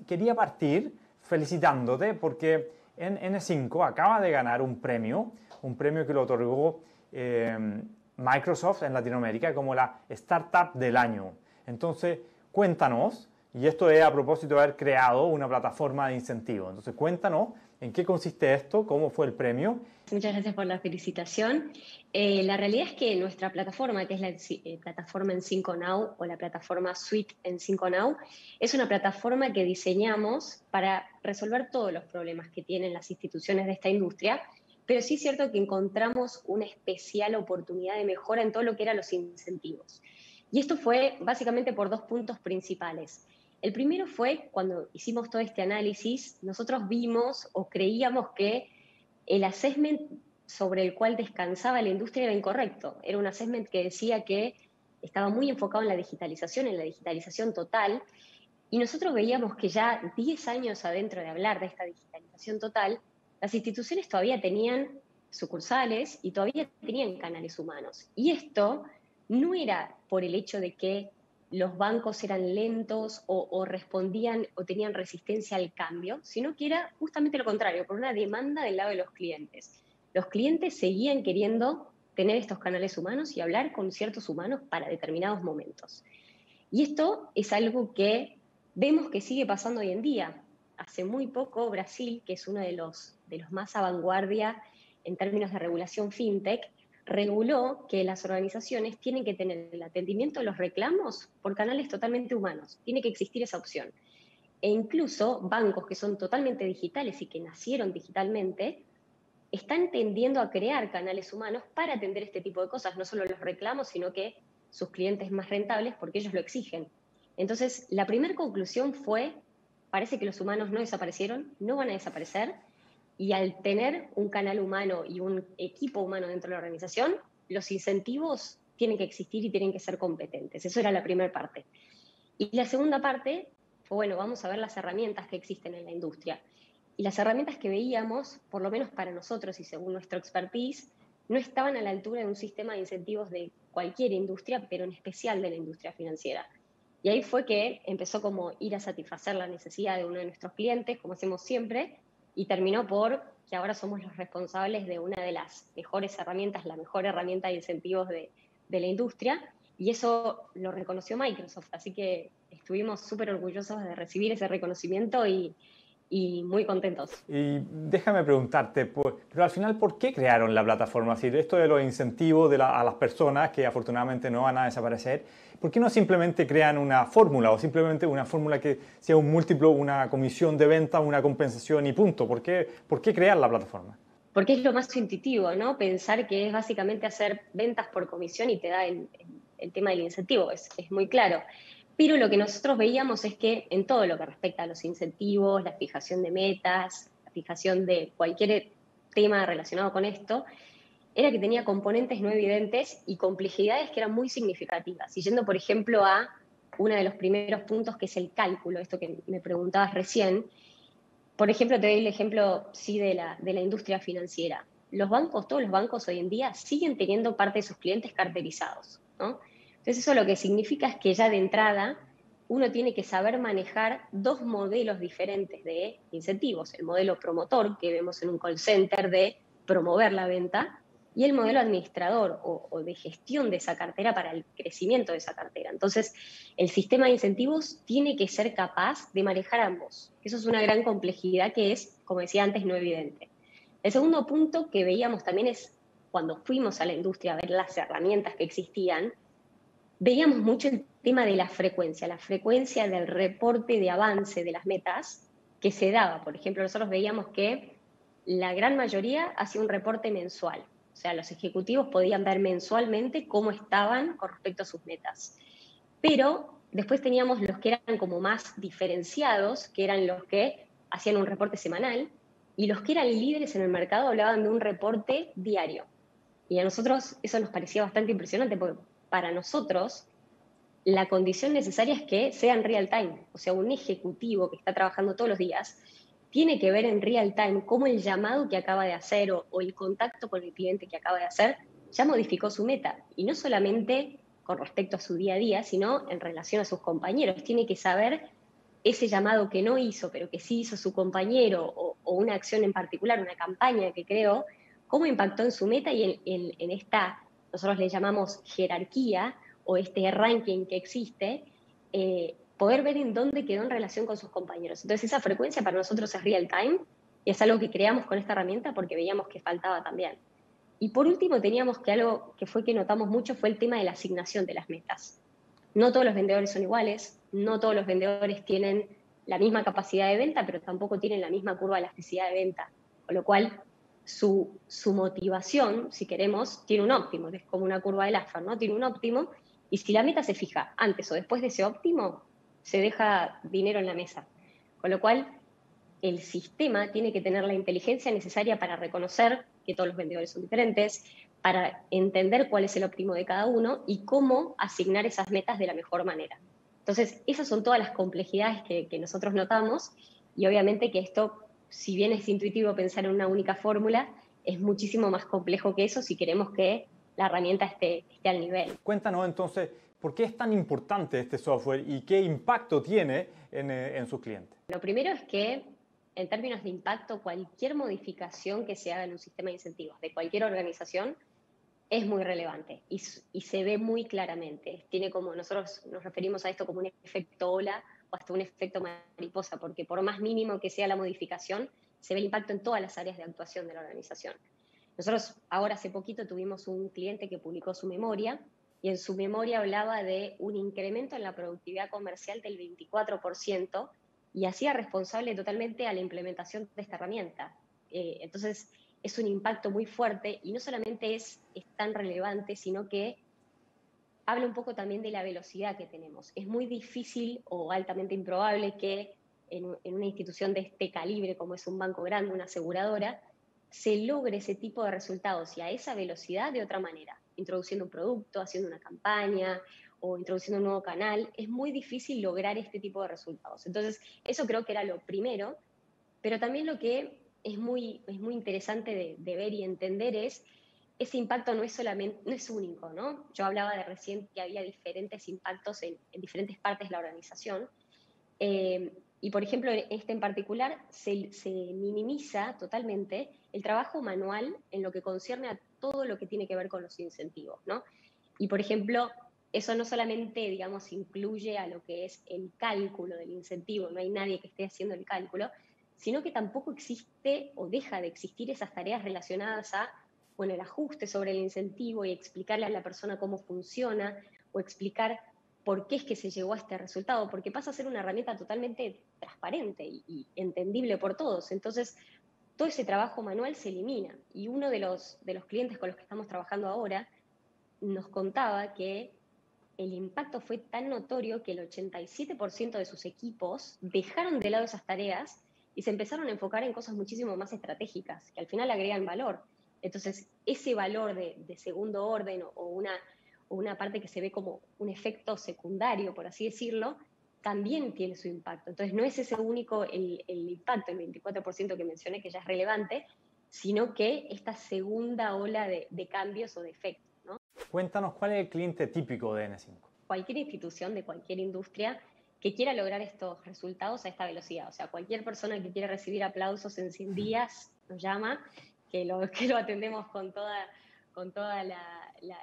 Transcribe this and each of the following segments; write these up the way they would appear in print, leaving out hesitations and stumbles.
quería partir felicitándote porque en N5 acaba de ganar un premio que lo otorgó Microsoft en Latinoamérica como la Startup del Año. Entonces, cuéntanos, y esto es a propósito de haber creado una plataforma de incentivos. Entonces, cuéntanos en qué consiste esto, cómo fue el premio. Muchas gracias por la felicitación. La realidad es que nuestra plataforma, que es la plataforma N5 Now o la plataforma Suite N5 Now, es una plataforma que diseñamos para resolver todos los problemas que tienen las instituciones de esta industria, pero sí es cierto que encontramos una especial oportunidad de mejora en todo lo que eran los incentivos. Y esto fue básicamente por dos puntos principales. El primero fue cuando hicimos todo este análisis, nosotros vimos o creíamos que el assessment sobre el cual descansaba la industria era incorrecto. Era un assessment que decía que estaba muy enfocado en la digitalización total, y nosotros veíamos que ya 10 años adentro de hablar de esta digitalización total, las instituciones todavía tenían sucursales y todavía tenían canales humanos. Y esto no era por el hecho de que los bancos eran lentos o respondían o tenían resistencia al cambio, sino que era justamente lo contrario, por una demanda del lado de los clientes. Los clientes seguían queriendo tener estos canales humanos y hablar con ciertos humanos para determinados momentos. Y esto es algo que vemos que sigue pasando hoy en día. Hace muy poco Brasil, que es uno de los más a vanguardia en términos de regulación fintech, reguló que las organizaciones tienen que tener el atendimiento de los reclamos por canales totalmente humanos. Tiene que existir esa opción. E incluso bancos que son totalmente digitales y que nacieron digitalmente, están tendiendo a crear canales humanos para atender este tipo de cosas, no solo los reclamos, sino que sus clientes más rentables porque ellos lo exigen. Entonces, la primera conclusión fue, parece que los humanos no desaparecieron, no van a desaparecer, y al tener un canal humano y un equipo humano dentro de la organización, los incentivos tienen que existir y tienen que ser competentes. Eso era la primera parte. Y la segunda parte fue, bueno, vamos a ver las herramientas que existen en la industria. Y las herramientas que veíamos, por lo menos para nosotros y según nuestro expertise, no estaban a la altura de un sistema de incentivos de cualquier industria, pero en especial de la industria financiera. Y ahí fue que empezó como ir a satisfacer la necesidad de uno de nuestros clientes, como hacemos siempre, y terminó por que ahora somos los responsables de una de las mejores herramientas, la mejor herramienta de incentivos de la industria, y eso lo reconoció Microsoft, así que estuvimos súper orgullosos de recibir ese reconocimiento y muy contentos. Y déjame preguntarte, pero al final, ¿por qué crearon la plataforma? Es decir, esto de los incentivos a las personas, que afortunadamente no van a desaparecer, ¿por qué no simplemente crean una fórmula o simplemente una fórmula que sea un múltiplo, una comisión de venta, una compensación y punto? ¿Por qué crear la plataforma? Porque es lo más intuitivo, ¿no? Pensar que es básicamente hacer ventas por comisión y te da el tema del incentivo, es muy claro. Pero lo que nosotros veíamos es que en todo lo que respecta a los incentivos, la fijación de metas, la fijación de cualquier tema relacionado con esto, era que tenía componentes no evidentes y complejidades que eran muy significativas. Y yendo, por ejemplo, a uno de los primeros puntos, que es el cálculo, esto que me preguntabas recién. Por ejemplo, te doy el ejemplo sí, de la industria financiera. Los bancos, todos los bancos hoy en día siguen teniendo parte de sus clientes carterizados, ¿no? Entonces eso lo que significa es que ya de entrada uno tiene que saber manejar dos modelos diferentes de incentivos. El modelo promotor, que vemos en un call center, de promover la venta, y el modelo administrador o de gestión de esa cartera para el crecimiento de esa cartera. Entonces, el sistema de incentivos tiene que ser capaz de manejar ambos. Eso es una gran complejidad que es, como decía antes, no evidente. El segundo punto que veíamos también es, cuando fuimos a la industria a ver las herramientas que existían, veíamos mucho el tema de la frecuencia del reporte de avance de las metas que se daba. Por ejemplo, nosotros veíamos que la gran mayoría hacía un reporte mensual. O sea, los ejecutivos podían ver mensualmente cómo estaban con respecto a sus metas. Pero después teníamos los que eran como más diferenciados, que eran los que hacían un reporte semanal, y los que eran líderes en el mercado hablaban de un reporte diario. Y a nosotros eso nos parecía bastante impresionante, porque para nosotros la condición necesaria es que sea en real time. O sea, un ejecutivo que está trabajando todos los días tiene que ver en real time cómo el llamado que acaba de hacer o el contacto con el cliente que acaba de hacer ya modificó su meta. Y no solamente con respecto a su día a día, sino en relación a sus compañeros. Tiene que saber ese llamado que no hizo, pero que sí hizo su compañero, o una acción en particular, una campaña que creó, cómo impactó en su meta y en esta, nosotros le llamamos jerarquía, o este ranking que existe, poder ver en dónde quedó en relación con sus compañeros. Entonces esa frecuencia para nosotros es real time, y es algo que creamos con esta herramienta porque veíamos que faltaba también. Y por último teníamos que algo que fue que notamos mucho fue el tema de la asignación de las metas. No todos los vendedores son iguales, no todos los vendedores tienen la misma capacidad de venta, pero tampoco tienen la misma curva de elasticidad de venta. Con lo cual, su motivación, si queremos, tiene un óptimo, es como una curva de Laffer, ¿no? Tiene un óptimo, y si la meta se fija antes o después de ese óptimo, se deja dinero en la mesa. Con lo cual, el sistema tiene que tener la inteligencia necesaria para reconocer que todos los vendedores son diferentes, para entender cuál es el óptimo de cada uno y cómo asignar esas metas de la mejor manera. Entonces, esas son todas las complejidades que nosotros notamos, y obviamente que esto, si bien es intuitivo pensar en una única fórmula, es muchísimo más complejo que eso si queremos que la herramienta esté al nivel. Cuéntanos entonces, ¿por qué es tan importante este software y qué impacto tiene en sus clientes? Lo primero es que, en términos de impacto, cualquier modificación que se haga en un sistema de incentivos de cualquier organización es muy relevante y se ve muy claramente. Tiene como, nosotros nos referimos a esto como un efecto ola o hasta un efecto mariposa, porque por más mínimo que sea la modificación, se ve el impacto en todas las áreas de actuación de la organización. Nosotros ahora hace poquito tuvimos un cliente que publicó su memoria, y en su memoria hablaba de un incremento en la productividad comercial del 24%, y hacía responsable totalmente a la implementación de esta herramienta. Entonces, es un impacto muy fuerte, y no solamente es tan relevante, sino que habla un poco también de la velocidad que tenemos. Es muy difícil o altamente improbable que en una institución de este calibre, como es un banco grande, una aseguradora, se logre ese tipo de resultados y a esa velocidad de otra manera, introduciendo un producto, haciendo una campaña o introduciendo un nuevo canal. Es muy difícil lograr este tipo de resultados. Entonces, eso creo que era lo primero, pero también lo que es muy interesante de ver y entender es, ese impacto no es solamente, no es único, ¿no? Yo hablaba de recién que había diferentes impactos en diferentes partes de la organización. Y por ejemplo, en este en particular, se minimiza totalmente el trabajo manual en lo que concierne a todo lo que tiene que ver con los incentivos, ¿no? Y por ejemplo, eso no solamente, digamos, incluye a lo que es el cálculo del incentivo, no hay nadie que esté haciendo el cálculo, sino que tampoco existe o deja de existir esas tareas relacionadas a, bueno, el ajuste sobre el incentivo y explicarle a la persona cómo funciona, o explicar por qué es que se llegó a este resultado, porque pasa a ser una herramienta totalmente transparente y entendible por todos. Entonces, todo ese trabajo manual se elimina. Y uno de los clientes con los que estamos trabajando ahora nos contaba que el impacto fue tan notorio que el 87% de sus equipos dejaron de lado esas tareas y se empezaron a enfocar en cosas muchísimo más estratégicas, que al final agregan valor. Entonces, ese valor de segundo orden, o una parte que se ve como un efecto secundario, por así decirlo, también tiene su impacto. Entonces, no es ese único el impacto, el 24% que mencioné, que ya es relevante, sino que esta segunda ola de cambios o de efectos, ¿no? Cuéntanos cuál es el cliente típico de N5. Cualquier institución de cualquier industria que quiera lograr estos resultados a esta velocidad. O sea, cualquier persona que quiera recibir aplausos en 100 días nos llama, que lo atendemos con toda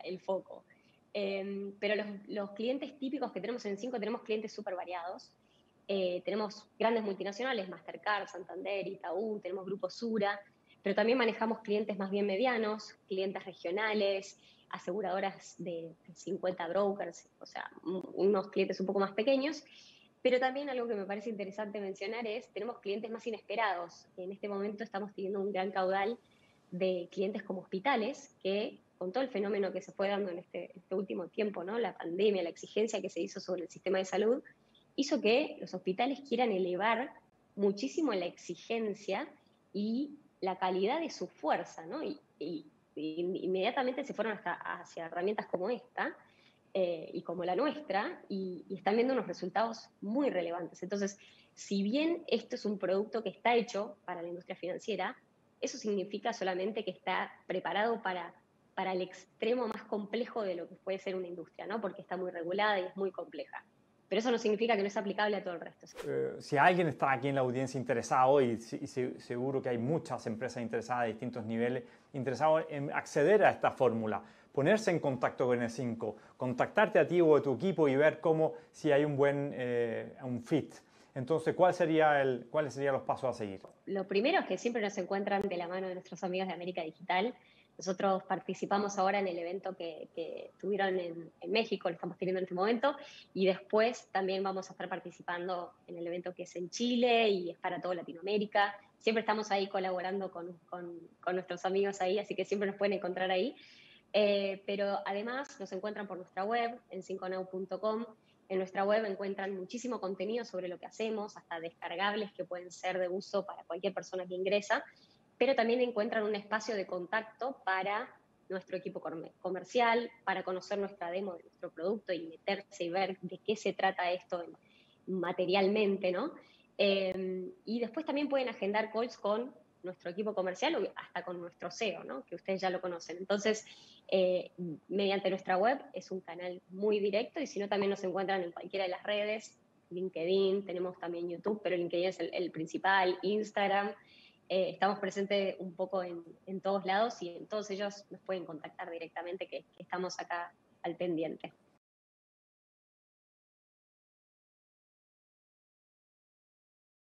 el foco. Pero los clientes típicos que tenemos en 5, tenemos clientes súper variados. Tenemos grandes multinacionales, Mastercard, Santander, Itaú, tenemos Grupo Sura, pero también manejamos clientes más bien medianos, clientes regionales, aseguradoras de 50 brokers, o sea, unos clientes un poco más pequeños. Pero también algo que me parece interesante mencionar es, tenemos clientes más inesperados. En este momento estamos teniendo un gran caudal de clientes como hospitales, que con todo el fenómeno que se fue dando en este último tiempo, ¿no? La pandemia, la exigencia que se hizo sobre el sistema de salud, hizo que los hospitales quieran elevar muchísimo la exigencia y la calidad de su fuerza, ¿no? Y inmediatamente se fueron hacia herramientas como esta, y como la nuestra, y están viendo unos resultados muy relevantes. Entonces, si bien esto es un producto que está hecho para la industria financiera, eso significa solamente que está preparado para el extremo más complejo de lo que puede ser una industria, ¿no? Porque está muy regulada y es muy compleja. pero eso no significa que no es aplicable a todo el resto. Si alguien está aquí en la audiencia interesado, y seguro que hay muchas empresas interesadas de distintos niveles, interesados en acceder a esta fórmula, ponerse en contacto con N5, contactarte a ti o a tu equipo y ver si hay un buen un fit. Entonces, ¿cuáles serían los pasos a seguir? Lo primero es que siempre nos encuentran de la mano de nuestros amigos de América Digital. Nosotros participamos ahora en el evento que tuvieron en México, lo estamos teniendo en este momento, y después también vamos a estar participando en el evento que es en Chile y es para toda Latinoamérica. Siempre estamos ahí colaborando con nuestros amigos ahí, así que siempre nos pueden encontrar ahí. Pero además nos encuentran por nuestra web, en 5now.com. En nuestra web encuentran muchísimo contenido sobre lo que hacemos, hasta descargables que pueden ser de uso para cualquier persona que ingresa, pero también encuentran un espacio de contacto para nuestro equipo comercial, para conocer nuestra demo de nuestro producto y meterse y ver de qué se trata esto materialmente, ¿no? Y después también pueden agendar calls con nuestro equipo comercial o hasta con nuestro SEO, ¿no? Que ustedes ya lo conocen. Entonces, mediante nuestra web es un canal muy directo, y si no, también nos encuentran en cualquiera de las redes, LinkedIn, tenemos también YouTube, pero LinkedIn es el principal, Instagram. Estamos presentes un poco en todos lados, y en todos ellos nos pueden contactar directamente, que estamos acá al pendiente.